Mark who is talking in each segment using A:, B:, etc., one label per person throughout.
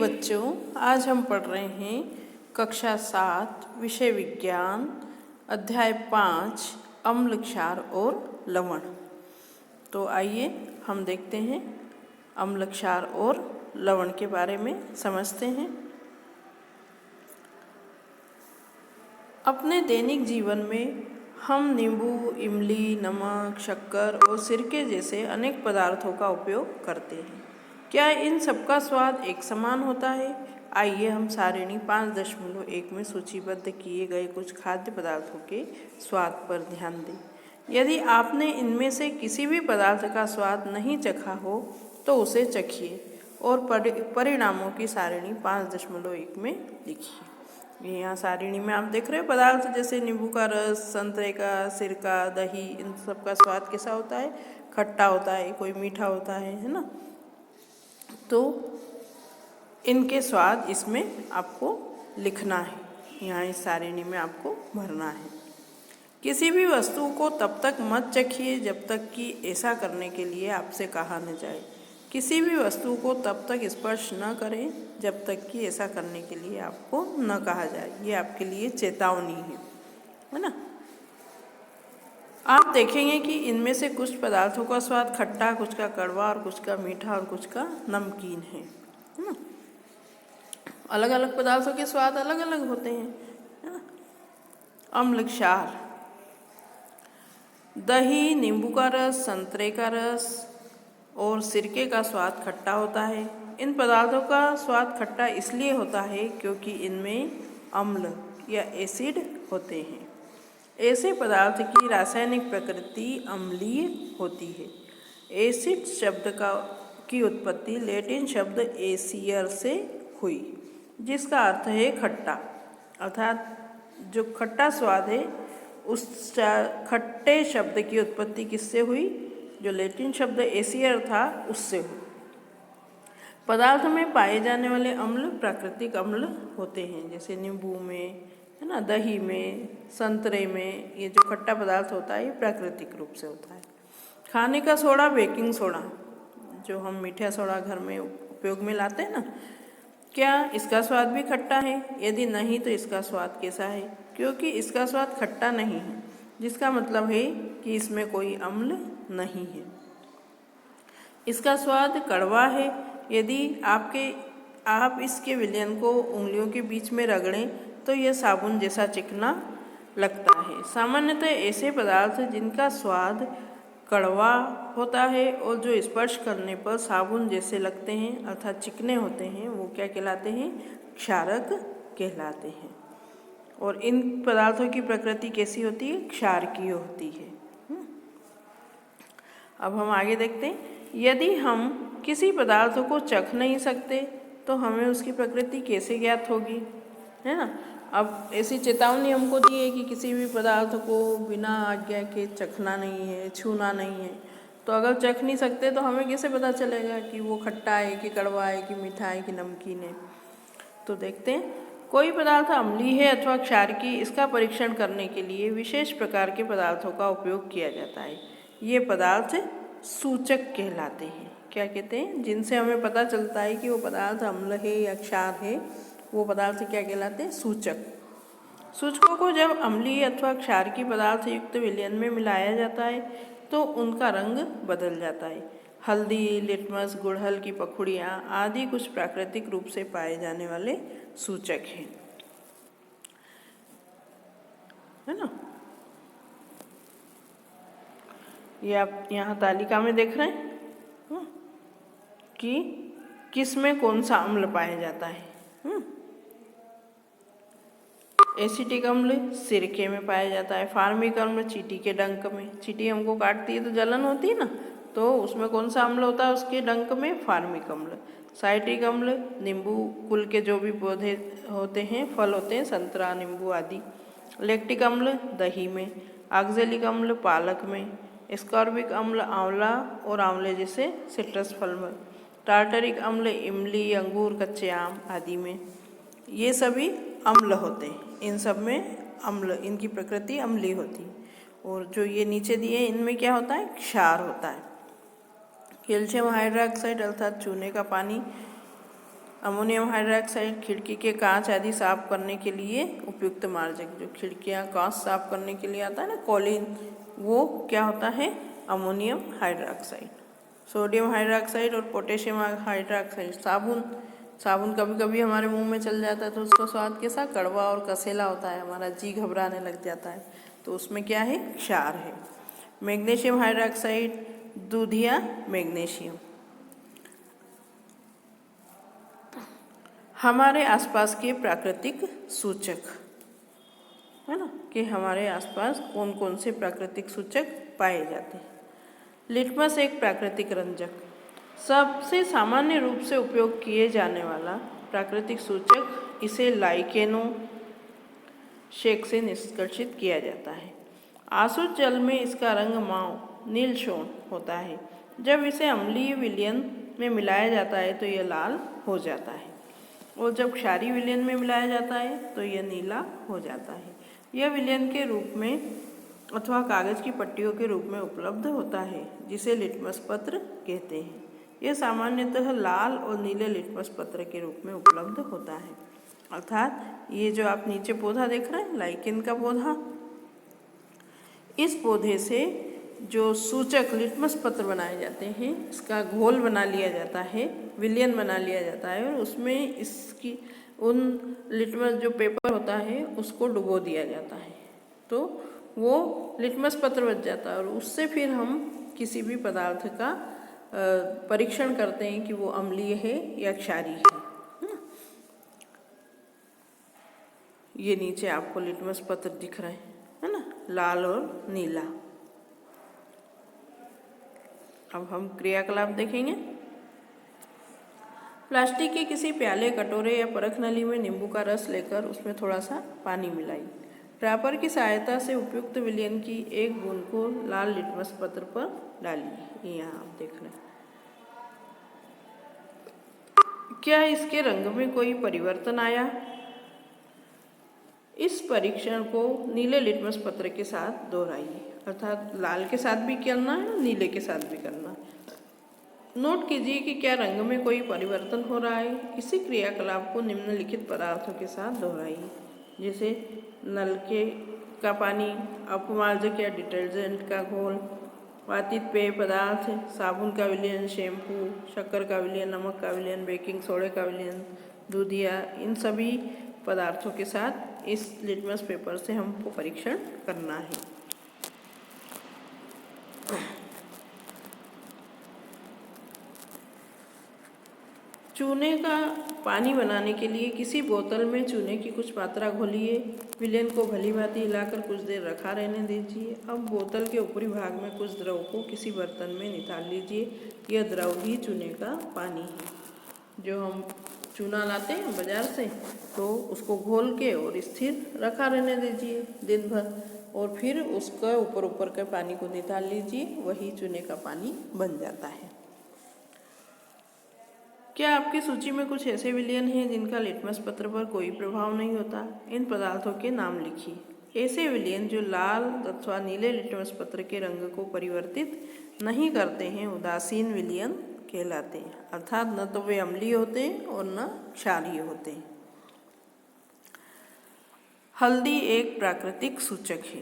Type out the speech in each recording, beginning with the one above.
A: बच्चों, आज हम पढ़ रहे हैं कक्षा 7 विषय विज्ञान अध्याय 5 अम्ल, क्षार और लवण। तो आइए हम देखते हैं अम्ल, क्षार और लवण के बारे में समझते हैं। अपने दैनिक जीवन में हम नींबू, इमली, नमक, शक्कर और सिरके जैसे अनेक पदार्थों का उपयोग करते हैं। क्या इन सबका स्वाद एक समान होता है? आइए हम सारिणी 5.1 में सूचीबद्ध किए गए कुछ खाद्य पदार्थों के स्वाद पर ध्यान दें। यदि आपने इनमें से किसी भी पदार्थ का स्वाद नहीं चखा हो तो उसे चखिए और परिणामों की सारिणी 5.1 में लिखिए। यहाँ सारिणी में आप देख रहे हो पदार्थ जैसे नींबू का रस, संतरे का सिरका, दही, इन सब का स्वाद कैसा होता है? खट्टा होता है, कोई मीठा होता है ना। तो इनके स्वाद इसमें आपको लिखना है, यहाँ इस सारिणी में आपको भरना है। किसी भी वस्तु को तब तक मत चखिए जब तक कि ऐसा करने के लिए आपसे कहा न जाए। किसी भी वस्तु को तब तक स्पर्श न करें जब तक कि ऐसा करने के लिए आपको न कहा जाए। ये आपके लिए चेतावनी है ना। आप देखेंगे कि इनमें से कुछ पदार्थों का स्वाद खट्टा, कुछ का कड़वा और कुछ का मीठा और कुछ का नमकीन है ना। अलग अलग पदार्थों के स्वाद अलग अलग होते हैं, है ना। अम्ल, क्षार। दही, नींबू का रस, संतरे का रस और सिरके का स्वाद खट्टा होता है। इन पदार्थों का स्वाद खट्टा इसलिए होता है क्योंकि इनमें अम्ल या एसिड होते हैं। ऐसे पदार्थ की रासायनिक प्रकृति अम्लीय होती है। एसिड शब्द की उत्पत्ति लैटिन शब्द एसियर से हुई, जिसका अर्थ है खट्टा। अर्थात जो खट्टा स्वाद है उस खट्टे शब्द की उत्पत्ति किससे हुई? जो लैटिन शब्द एसियर था उससे हुई। पदार्थ में पाए जाने वाले अम्ल प्राकृतिक अम्ल होते हैं, जैसे नींबू में, है ना, दही में, संतरे में। ये जो खट्टा पदार्थ होता है ये प्राकृतिक रूप से होता है। खाने का सोडा, बेकिंग सोडा, जो हम मीठा सोडा घर में उपयोग में लाते हैं ना, क्या इसका स्वाद भी खट्टा है? यदि नहीं तो इसका स्वाद कैसा है? क्योंकि इसका स्वाद खट्टा नहीं है, जिसका मतलब है कि इसमें कोई अम्ल नहीं है। इसका स्वाद कड़वा है। यदि आप इसके विलयन को उंगलियों के बीच में रगड़ें तो यह साबुन जैसा चिकना लगता है। सामान्यतः ऐसे पदार्थ जिनका स्वाद कड़वा होता है और जो स्पर्श करने पर साबुन जैसे लगते हैं अर्थात चिकने होते हैं, वो क्या कहलाते हैं? क्षारक कहलाते हैं। और इन पदार्थों की प्रकृति कैसी होती है? क्षारकीय होती है। अब हम आगे देखते हैं। यदि हम किसी पदार्थ को चख नहीं सकते तो हमें उसकी प्रकृति कैसे ज्ञात होगी, है ना। अब ऐसी चेतावनी हमको दी है कि किसी भी पदार्थ को बिना आज्ञा के चखना नहीं है, छूना नहीं है। तो अगर चख नहीं सकते तो हमें कैसे पता चलेगा कि वो खट्टा है कि कड़वा है कि मीठा है कि नमकीन है? तो देखते हैं। कोई पदार्थ अम्लीय है अथवा क्षारकीय, इसका परीक्षण करने के लिए विशेष प्रकार के पदार्थों का उपयोग किया जाता है। ये पदार्थ सूचक कहलाते हैं। क्या कहते हैं? जिनसे हमें पता चलता है कि वो पदार्थ अम्ल है या क्षार है, वो पदार्थ क्या कहलाते हैं? सूचक। सूचकों को जब अम्लीय अथवा क्षारकीय पदार्थ युक्त विलयन में मिलाया जाता है तो उनका रंग बदल जाता है। हल्दी, लिटमस, गुड़हल की पखुड़ियाँ आदि कुछ प्राकृतिक रूप से पाए जाने वाले सूचक हैं, है ना। ये आप यहाँ तालिका में देख रहे हैं कि किस में कौन सा अम्ल पाया जाता है। एसिटिक अम्ल सिरके में पाया जाता है। फार्मिक अम्ल चींटी के डंक में। चींटी हमको काटती है तो जलन होती है ना, तो उसमें कौन सा अम्ल होता है? उसके डंक में फार्मिक अम्ल। साइट्रिक अम्ल नींबू कुल के जो भी पौधे होते हैं, फल होते हैं, संतरा, नींबू आदि। लैक्टिक अम्ल दही में। ऑक्जेलिक अम्ल पालक में। एस्कॉर्बिक अम्ल आंवला और आंवले जैसे सिट्रस फल में। टार्टरिक अम्ल इमली, अंगूर, कच्चे आम आदि में। ये सभी अम्ल होते हैं। इन सब में अम्ल, इनकी प्रकृति अम्लीय होती है। और जो ये नीचे दिए इनमें क्या होता है? क्षार होता है। कैल्शियम हाइड्रोक्साइड अर्थात चूने का पानी अमोनियम हाइड्रोक्साइड खिड़की के कांच आदि साफ करने के लिए उपयुक्त मार्जक, जो खिड़कियां कांच साफ करने के लिए आता है ना कॉलिन, वो क्या होता है? Ammonium hydroxide. सोडियम हाइड्रोक्साइड और पोटेशियम हाइड्रोक्साइड साबुन कभी कभी हमारे मुंह में चल जाता है तो उसका स्वाद कैसा? कड़वा और कसेला होता है, हमारा जी घबराने लग जाता है, तो उसमें क्या है? क्षार है। मैग्नीशियम हाइड्रोक्साइड, दूधिया मैग्नीशियम। हमारे आसपास के प्राकृतिक सूचक, है ना, कि हमारे आसपास कौन कौन से प्राकृतिक सूचक पाए जाते हैं। लिटमस एक प्राकृतिक रंजक, सबसे सामान्य रूप से उपयोग किए जाने वाला प्राकृतिक सूचक, इसे लाइकेनो शेक से निष्कर्षित किया जाता है। आसुत जल में इसका रंग माव नील शोण होता है। जब इसे अम्लीय विलयन में मिलाया जाता है तो यह लाल हो जाता है, और जब क्षारीय विलयन में मिलाया जाता है तो यह नीला हो जाता है। यह विलयन के रूप में अथवा कागज की पट्टियों के रूप में उपलब्ध होता है, जिसे लिटमस पत्र कहते हैं। यह सामान्यतः लाल और नीले लिटमस पत्र के रूप में उपलब्ध होता है। अर्थात ये जो आप नीचे पौधा देख रहे हैं, लाइकेन का पौधा, इस पौधे से जो सूचक लिटमस पत्र बनाए जाते हैं, इसका घोल बना लिया जाता है, विलयन बना लिया जाता है, और उसमें इसकी उन लिटमस जो पेपर होता है उसको डुबो दिया जाता है, तो वो लिटमस पत्र बच जाता है, और उससे फिर हम किसी भी पदार्थ का परीक्षण करते हैं कि वो अम्लीय है या क्षारीय है। ये नीचे आपको लिटमस पत्र दिख रहे हैं, है ना, लाल और नीला। अब हम क्रियाकलाप देखेंगे। प्लास्टिक के किसी प्याले, कटोरे या परख नली में नींबू का रस लेकर उसमें थोड़ा सा पानी मिलाई। ड्रॉपर की सहायता से उपयुक्त विलयन की एक बूंद को लाल लिटमस पत्र पर डालिए। ये यहाँ आप देख रहे हैं। क्या इसके रंग में कोई परिवर्तन आया? इस परीक्षण को नीले लिटमस पत्र के साथ दोहराइए, अर्थात लाल के साथ भी करना है, नीले के साथ भी करना है। नोट कीजिए कि क्या रंग में कोई परिवर्तन हो रहा है। इसी क्रियाकलाप को निम्नलिखित पदार्थों के साथ दोहराइए, जैसे नलके का पानी, अपमार्जक या डिटर्जेंट का घोल, वातित पेय पदार्थ, साबुन का विलयन, शैम्पू, शक्कर का विलयन, नमक का विलयन, बेकिंग सोडे का विलयन, दूधिया, इन सभी पदार्थों के साथ इस लिटमस पेपर से हमको परीक्षण करना है। चूने का पानी बनाने के लिए किसी बोतल में चूने की कुछ मात्रा घोलिए। विलयन को भलीभांति हिलाकर कुछ देर रखा रहने दीजिए। अब बोतल के ऊपरी भाग में कुछ द्रव को किसी बर्तन में निकाल लीजिए। यह द्रव ही चूने का पानी है। जो हम चूना लाते हैं बाजार से, तो उसको घोल के और स्थिर रखा रहने दीजिए दिन भर, और फिर उसका ऊपर के पानी को निकाल लीजिए, वही चूने का पानी बन जाता है। क्या आपकी सूची में कुछ ऐसे विलयन हैं जिनका लिटमस पत्र पर कोई प्रभाव नहीं होता? इन पदार्थों के नाम लिखिए। ऐसे विलयन जो लाल अथवा नीले लिटमस पत्र के रंग को परिवर्तित नहीं करते हैं, उदासीन विलयन कहलाते हैं, अर्थात न तो वे अम्लीय होते हैं और न क्षारीय होते हैं। हल्दी एक प्राकृतिक सूचक है।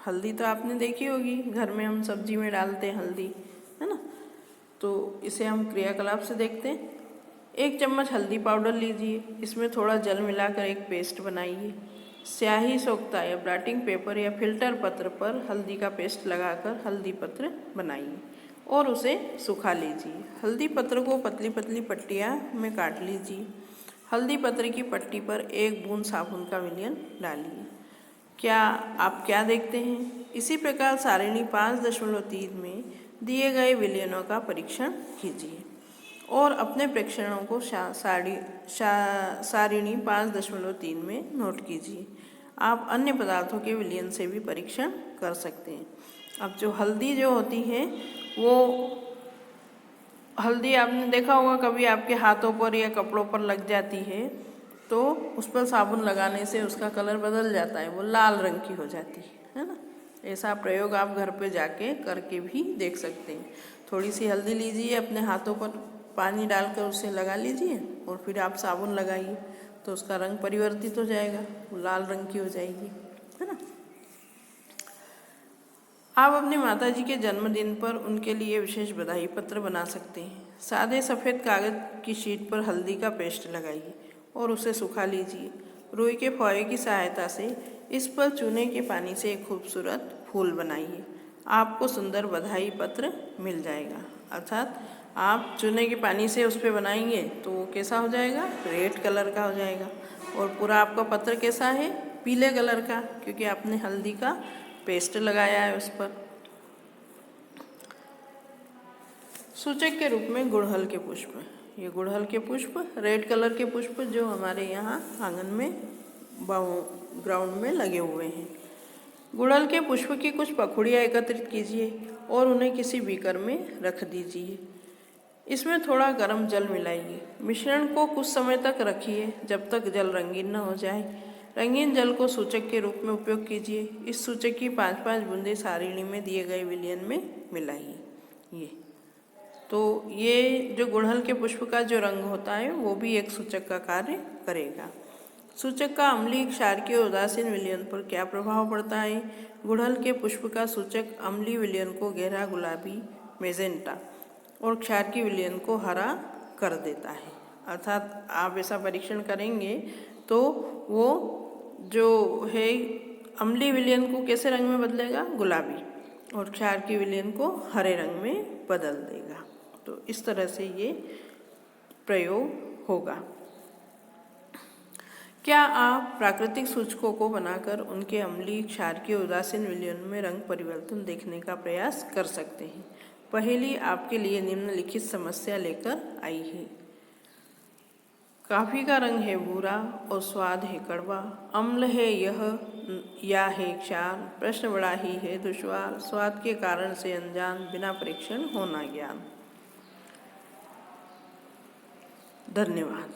A: हल्दी तो आपने देखी होगी, घर में हम सब्जी में डालते हैं हल्दी, है ना। तो इसे हम क्रियाकलाप से देखते हैं। 1 चम्मच हल्दी पाउडर लीजिए, इसमें थोड़ा जल मिलाकर एक पेस्ट बनाइए। स्याही सोख्ता या ब्लॉटिंग पेपर या फिल्टर पत्र पर हल्दी का पेस्ट लगाकर हल्दी पत्र बनाइए और उसे सुखा लीजिए। हल्दी पत्र को पतली पतली पट्टियाँ में काट लीजिए। हल्दी पत्र की पट्टी पर 1 बूंद साबुन का विलयन डालिए। आप क्या देखते हैं? इसी प्रकार सारिणी 5.3 में दिए गए विलयनों का परीक्षण कीजिए और अपने प्रेक्षणों को सारिणी 5.3 में नोट कीजिए। आप अन्य पदार्थों के विलयन से भी परीक्षण कर सकते हैं। अब जो हल्दी जो होती है, वो हल्दी आपने देखा होगा कभी आपके हाथों पर या कपड़ों पर लग जाती है, तो उस पर साबुन लगाने से उसका कलर बदल जाता है, वो लाल रंग की हो जाती है ना। ऐसा प्रयोग आप घर पे जाके करके भी देख सकते हैं। थोड़ी सी हल्दी लीजिए, अपने हाथों पर पानी डालकर उसे लगा लीजिए और फिर आप साबुन लगाइए तो उसका रंग परिवर्तित हो जाएगा, वो लाल रंग की हो जाएगी, है ना। आप अपनी माताजी के जन्मदिन पर उनके लिए विशेष बधाई पत्र बना सकते हैं। सादे सफ़ेद कागज़ की शीट पर हल्दी का पेस्ट लगाइए और उसे सुखा लीजिए। रुई के फौए की सहायता से इस पर चूने के पानी से एक खूबसूरत फूल बनाइए। आपको सुंदर बधाई पत्र मिल जाएगा। अर्थात आप चूने के पानी से उस पर बनाएंगे तो वो कैसा हो जाएगा, रेड कलर का हो जाएगा। और पूरा आपका पत्र कैसा है, पीले कलर का, क्योंकि आपने हल्दी का पेस्ट लगाया है उस पर। सूचक के रूप में गुड़हल के पुष्प, ये गुड़हल के पुष्प, रेड कलर के पुष्प जो हमारे यहाँ आंगन में ग्राउंड में लगे हुए हैं। गुड़हल के पुष्प की कुछ पखुड़ियाँ एकत्रित कीजिए और उन्हें किसी बीकर में रख दीजिए। इसमें थोड़ा गर्म जल मिलाइए। मिश्रण को कुछ समय तक रखिए जब तक जल रंगीन न हो जाए। रंगीन जल को सूचक के रूप में उपयोग कीजिए। इस सूचक की 5-5 बूंदें सारिणी में दिए गए विलयन में मिलाइए। ये जो गुड़हल के पुष्प का जो रंग होता है वो भी एक सूचक का कार्य करेगा। सूचक का अम्लीय, क्षारकीय और उदासीन विलयन पर क्या प्रभाव पड़ता है? गुड़हल के पुष्प का सूचक अम्लीय विलयन को गहरा गुलाबी मेजेंटा और क्षारकीय विलयन को हरा कर देता है। अर्थात आप ऐसा परीक्षण करेंगे तो वो जो है अम्लीय विलयन को कैसे रंग में बदलेगा, गुलाबी, और क्षारकीय विलयन को हरे रंग में बदल देगा। तो इस तरह से ये प्रयोग होगा। क्या आप प्राकृतिक सूचकों को बनाकर उनके अम्लीय, क्षारकीय, उदासीन विलयन में रंग परिवर्तन देखने का प्रयास कर सकते हैं? पहेली आपके लिए निम्नलिखित समस्या लेकर आई है। कॉफ़ी का रंग है भूरा और स्वाद है कड़वा। अम्ल है यह या है क्षार? प्रश्न बड़ा ही है दुश्वार। स्वाद के कारण से अनजान, बिना परीक्षण होना ज्ञान। धन्यवाद।